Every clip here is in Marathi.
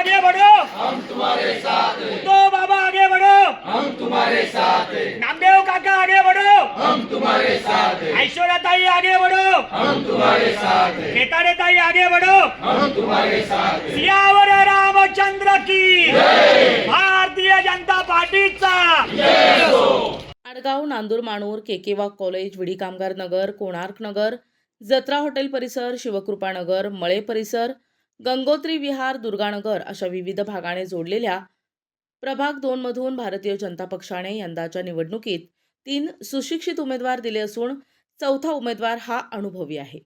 आगे बढ़ो, हम तुम्हारे साथ हैं। तो बाबा आगे बढ़ो, हम तुम्हारे साथ हैं। नामदेव काका आगे बढ़ो, हम तुम्हारे साथ हैं। ऐश्वर्या ताई आगे बढ़ो, हम तुम्हारे साथ हैं। खेताडे ताई आगे बढ़ो, हम तुम्हारे साथ हैं। सियावर रामचंद्र की जय, भारतीय जनता पार्टीचा जय हो। आडगाव, नांदूर, माणूर, केकेवा कॉलेज, विडी कामगार नगर, कोणार्क नगर, जत्रा हॉटेल परिसर, शिवकृपा नगर, मळे परिसर, गंगोत्री विहार, दुर्गानगर अशा विविध भागाने जोडलेल्या प्रभाग 2 मधून भारतीय जनता पक्षाने यंदाच्या निवडणुकीत 3 सुशिक्षित उमेदवार दिले असून चौथा उमेदवार हा अनुभवी आहे।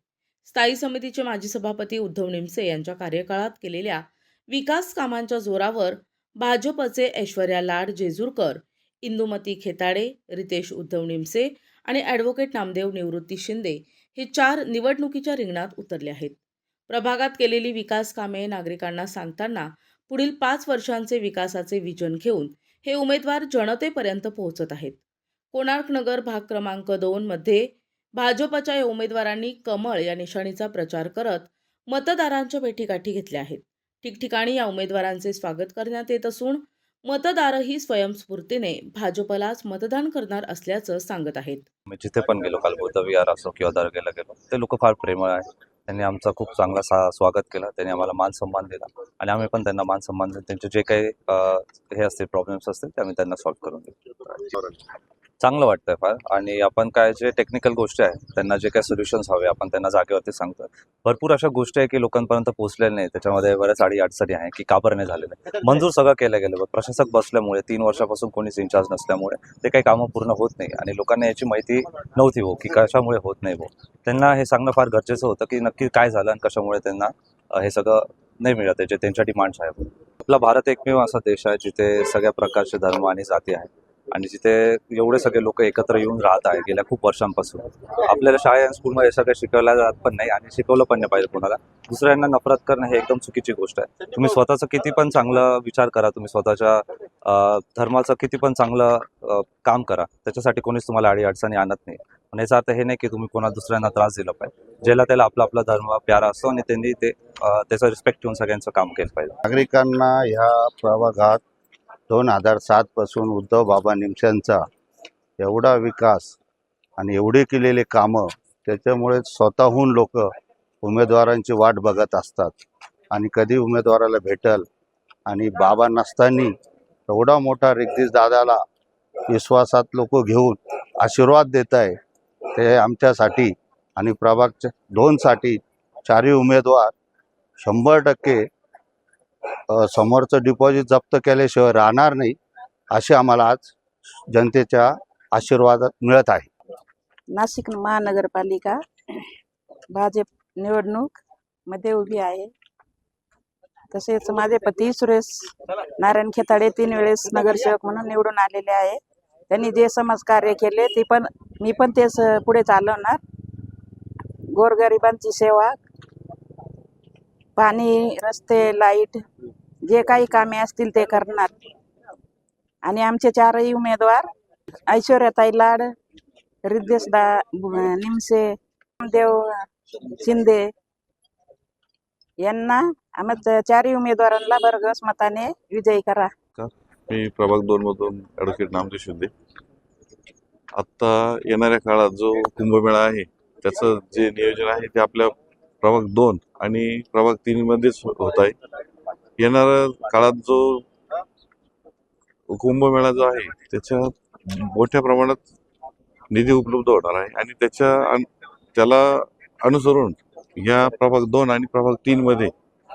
स्थायी समितीचे माजी सभापती उद्धव निमसे यांच्या कार्यकाळात केलेल्या विकास कामांच्या जोरावर भाजपचे ऐश्वर्या लाड जेजूरकर, इंदुमती खेताडे, रितेश उद्धव निमसे आणि ॲडव्होकेट नामदेव निवृत्ती शिंदे हे 4 निवडणुकीच्या रिंगणात उतरले आहेत। प्रभागात केलेली विकास कामे नागरिकांना सांगताना पुढील 5 वर्षांचे विकासाचे विजन घेऊन हे उमेदवार जनतेपर्यंत पोहोचत आहेत। कोणार्क नगर भाग क्रमांक 2 मध्ये भाजपच्या या उमेदवारांनी कमळ या निशाणीचा प्रचार करत मतदारांच्या भेटीगाठी घेतल्या आहेत। ठिकठिकाणी या उमेदवारांचे स्वागत करण्यात येत असून मतदारही स्वयंस्फूर्तीने भाजपलाच मतदान करणार असल्याचं सांगत आहेत। मी जिथे पण गेलो, काल बुद्ध विहार असो किंवा दर्गेला गेलो, ते लोक फार प्रेमळ आहेत। त्यांनी आमचं खूप चांगला स्वागत केलं, त्यांनी आम्हाला मान सन्मान दिला आणि आम्ही पण त्यांना मान सन्मान दिला। त्यांचे जे काही हे असतील प्रॉब्लेम्स असतील ते आम्ही त्यांना सॉल्व्ह करून देऊ। चांगलं वाटतंय फार। आणि आपण काय जे टेक्निकल गोष्टी आहेत त्यांना जे काही सोल्युशन्स हवे आपण त्यांना जागेवरती सांगतो। भरपूर अशा गोष्टी आहे की लोकांपर्यंत पोहोचलेल्या नाही, त्याच्यामध्ये बऱ्याच अडचणी आहे की का बरं नाही झाले नाही। मंजूर सगळं केलं गेलं, प्रशासक बसल्यामुळे 3 वर्षापासून कोणीच इंचार्ज नसल्यामुळे ते काही कामं पूर्ण होत नाही आणि लोकांना याची माहिती नव्हती हो की कशामुळे होत नाही हो। त्यांना हे सांगणं फार गरजेचं होतं की नक्की काय झालं आणि कशामुळे त्यांना हे सगळं नाही मिळत आहे जे त्यांच्या डिमांड्स आहेत। आपला भारत एकमेव असा देश आहे जिथे सगळ्या प्रकारचे धर्म आणि जाती आहेत आणि जिथे एवढे सगळे लोक एकत्र येऊन राहत आहे गेल्या खूप वर्षांपासून। आपल्याला शाळा आणि स्कूलमध्ये हे सगळं शिकवलं जात पण नाही आणि शिकवलं पण नाही पाहिजे कोणाला। दुसऱ्यांना नफरत करणं हे एकदम चुकीची गोष्ट आहे। तुम्ही स्वतःचं किती पण चांगलं विचार करा, तुम्ही स्वतःच्या धर्माचं किती पण चांगलं काम करा, त्याच्यासाठी कोणीच तुम्हाला अडचणी आणत नाही। पण याचा अर्थ हे नाही की तुम्ही कोणा दुसऱ्यांना त्रास दिला पाहिजे। ज्याला त्याला आपला आपला धर्म प्यारा असतो आणि त्यांनी त्याचा रिस्पेक्ट ठेवून सगळ्यांचं काम केलं पाहिजे। नागरिकांना ह्या प्रभागात 2007 पासून उद्धव बाबा निमशांचा एवढा विकास आणि एवढे केलेले कामं, त्याच्यामुळे स्वतःहून लोक उमेदवारांची वाट बघत असतात आणि कधी उमेदवाराला भेटल। आणि बाबा नसताना एवढा मोठा रिक्तीस दादाला विश्वासात लोक घेऊन आशीर्वाद देत आहे, ते आमच्यासाठी आणि प्रभाग 2 साठी 4 उमेदवार 100% समोरचं डिपॉझिट जप्त केल्याशिवाय राहणार नाही, असे आम्हाला आज जनतेच्या आशीर्वाद मिळत आहे। नाशिक महानगरपालिका भाजप निवडणूक मध्ये उभी आहे। तसेच माझे पती सुरेश नारायण खेताडे 3 वेळेस नगरसेवक म्हणून निवडून आलेले आहे। त्यांनी जे समाज कार्य केले ते पण मी पण तेच पुढे चालवणार। गोरगरिबांची सेवा, पाणी, रस्ते, लाईट जे काही कामे असतील ते करणार। आणि आमचे 4ही उमेदवार ऐश्वर्याताई लाड, रितेश निमसे, नामदेव शिंदे यांना आम्ही 4ही उमेदवारांना भरघोस मताने विजयी करा। मी प्रभाग 2 मधून ॲडव्होकेट नामदेव शिंदे। आता येणाऱ्या काळात जो कुंभमेळा आहे त्याचं जे नियोजन आहे ते आपल्या प्रभाग 2 आणि प्रभाग 3 मध्येच होत आहे। येणाऱ्या काळात जो कुंभमेळा जो आहे त्याच्यात मोठ्या प्रमाणात निधी उपलब्ध होणार आहे आणि त्याला अनुसरून या प्रभाग 2 आणि प्रभाग 3 मध्ये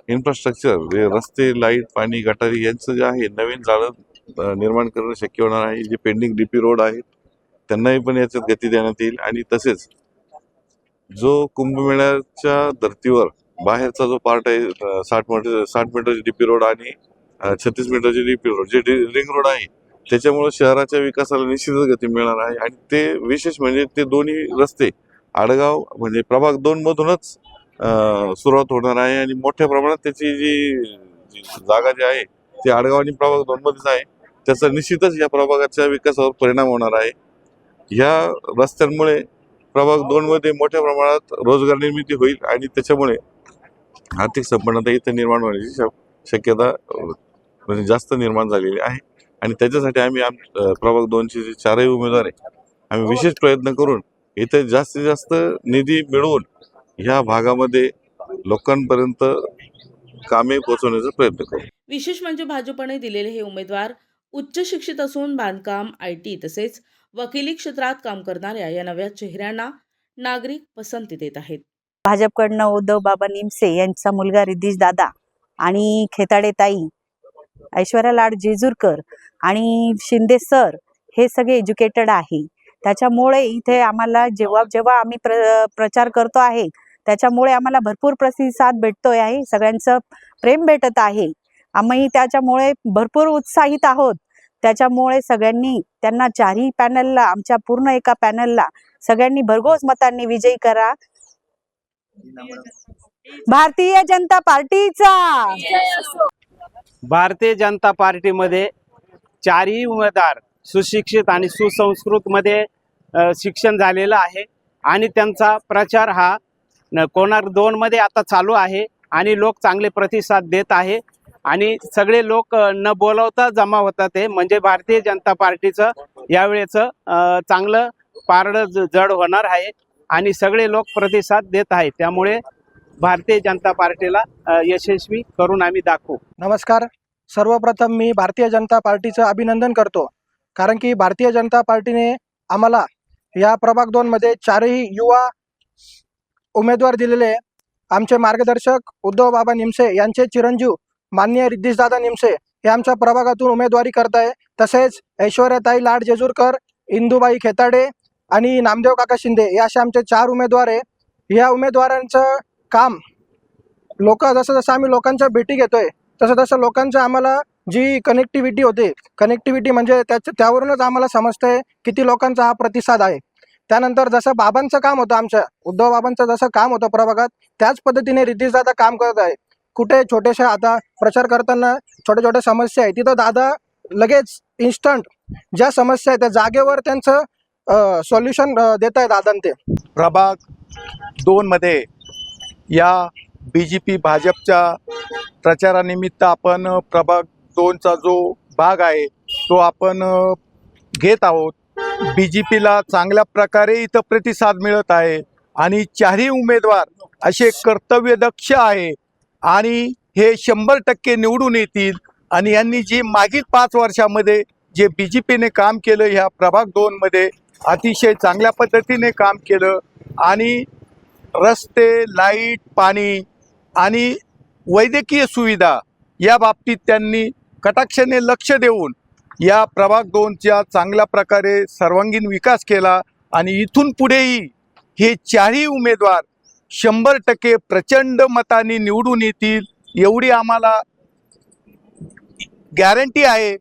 इन्फ्रास्ट्रक्चर, रस्ते, लाईट, पाणी, गटारी यांचं जे आहे नवीन जाळं निर्माण करणं शक्य होणार आहे। जे पेंडिंग डीपी रोड आहेत त्यांनाही पण याच्यात गती देण्यात येईल आणि तसेच जो कुंभमेळ्याच्या धर्तीवर बाहेरचा जो पार्ट आहे 60 मीटरची डीपी रोड आणि 36 मीटरची डीपी रोड जे रिंग रोड आहे त्याच्यामुळे शहराच्या विकासाला निश्चितच गती मिळणार आहे। आणि ते विशेष म्हणजे ते दोन्ही रस्ते आडगाव म्हणजे प्रभाग 2 मधूनच सुरुवात होणार आहे आणि मोठ्या प्रमाणात त्याची जी जागा जी आहे ती आडगाव आणि प्रभाग 2 मध्येच आहे। त्याचा निश्चितच या प्रभागाच्या विकासावर परिणाम होणार आहे। या रस्त्यांमुळे प्रभाग 2 मध्ये मोठ्या प्रमाणात रोजगार निर्मिती होईल आणि त्याच्यामुळे आर्थिक संपन्नता इथे निर्माण होण्याची शक्यता म्हणजे जास्त निर्माण झालेली आहे. आणि त्याच्यासाठी आम्ही प्रभाग 2चे जे 4ही उमेदवार आहे आम्ही विशेष प्रयत्न करून इथे जास्तीत जास्त निधी मिळवून ह्या भागामध्ये लोकांपर्यंत कामे पोहोचवण्याचा प्रयत्न करू. विशेष म्हणजे भाजपने दिलेले हे उमेदवार उच्च शिक्षित असून बांधकाम, IT तसेच वकिली क्षेत्रात काम करणाऱ्या या नव्या चेहऱ्यांना नागरिक पसंती देत आहेत. भाजपकडनं उद्धव बाबा निमसे यांचा मुलगा रिद्धीश दादा आणि खेताडे ताई, ऐश्वर्या लाड जेजूरकर आणि शिंदे सर हे सगळे एज्युकेटेड आहे. त्याच्यामुळे इथे आम्हाला जेव्हा आम्ही प्रचार करतो आहे त्याच्यामुळे आम्हाला भरपूर प्रतिसाद भेटतोय आहे. सगळ्यांचं प्रेम भेटत आहे. आम्ही त्याच्यामुळे भरपूर उत्साहित आहोत. त्याच्यामुळे सगळ्यांनी त्यांना चारही पॅनलला, आमच्या पूर्ण एका पॅनलला सगळ्यांनी भरघोस मतांनी विजयी करा. भारतीय जनता पार्टीचा. भारतीय जनता पार्टीमध्ये चारही उमेदवार सुशिक्षित आणि सुसंस्कृत मध्ये शिक्षण झालेलं आहे आणि त्यांचा प्रचार हा कोणार्क 2 मध्ये आता चालू आहे आणि लोक चांगले प्रतिसाद देत आहे आणि सगळे लोक न बोलवता जमा होतात. ते म्हणजे भारतीय जनता पार्टीचं यावेळेचं चांगलं पारडं जड होणार आहे आणि सगळे लोक प्रतिसाद देत आहेत. त्यामुळे भारतीय जनता पार्टीला यशस्वी करून आम्ही दाखवू. नमस्कार. सर्वप्रथम मी भारतीय जनता पार्टीचं अभिनंदन करतो, कारण की भारतीय जनता पार्टीने आम्हाला या प्रभाग 2 मध्ये चारही युवा उमेदवार दिलेले. आमचे मार्गदर्शक उद्धव बाबा निमसे यांचे चिरंजीव माननीय रिद्धीशदादा निमसे हे आमच्या प्रभागातून उमेदवारी करत आहे. तसेच ऐश्वर्याताई लाड जेजूरकर, इंदुबाई खेताडे आणि नामदेव काका शिंदे हे असे आमचे 4 उमेदवार आहे. या उमेदवारांचं काम जसं आम्ही लोकांच्या भेटी घेतोय तसं लोकांचं आम्हाला जी कनेक्टिव्हिटी होते, कनेक्टिव्हिटी म्हणजे त्यावरूनच आम्हाला समजतंय किती लोकांचा हा प्रतिसाद आहे. त्यानंतर जसं बाबांचं काम होतं, आमच्या उद्धव बाबांचं जसं काम होतं प्रभागात, त्याच पद्धतीने रिद्धीशदादा काम करत आहे. कुठे छोट्याशा आता प्रचार करताना छोट्या समस्या आहे, तिथं दादा लगेच इन्स्टंट ज्या समस्या आहेत त्या जागेवर त्यांचं सॉल्युशन देत आहे दादा. ते प्रभाग 2 मध्ये या BJP भाजपच्या प्रचारानिमित्त आपण प्रभाग 2चा जो भाग आहे तो आपण घेत आहोत. BJPला चांगल्या प्रकारे इथं प्रतिसाद मिळत आहे आणि चारही उमेदवार असे कर्तव्यदक्ष आहे आणि हे 100% निवडून येतील. आणि यांनी जी मागील 5 वर्षामध्ये जे BJPने काम केलं ह्या प्रभाग 2 मध्ये अतिशय चांगल्या पद्धतीने काम केलं आणि रस्ते, लाईट, पाणी आणि वैद्यकीय सुविधा या बाबतीत त्यांनी कटाक्षाने लक्ष देऊन या प्रभाग 2च्या चांगल्या प्रकारे सर्वांगीण विकास केला. आणि इथून पुढेही हे चारही उमेदवार 100% प्रचंड मतांनी निवडून येतील एवढी आम्हाला गॅरंटी आहे.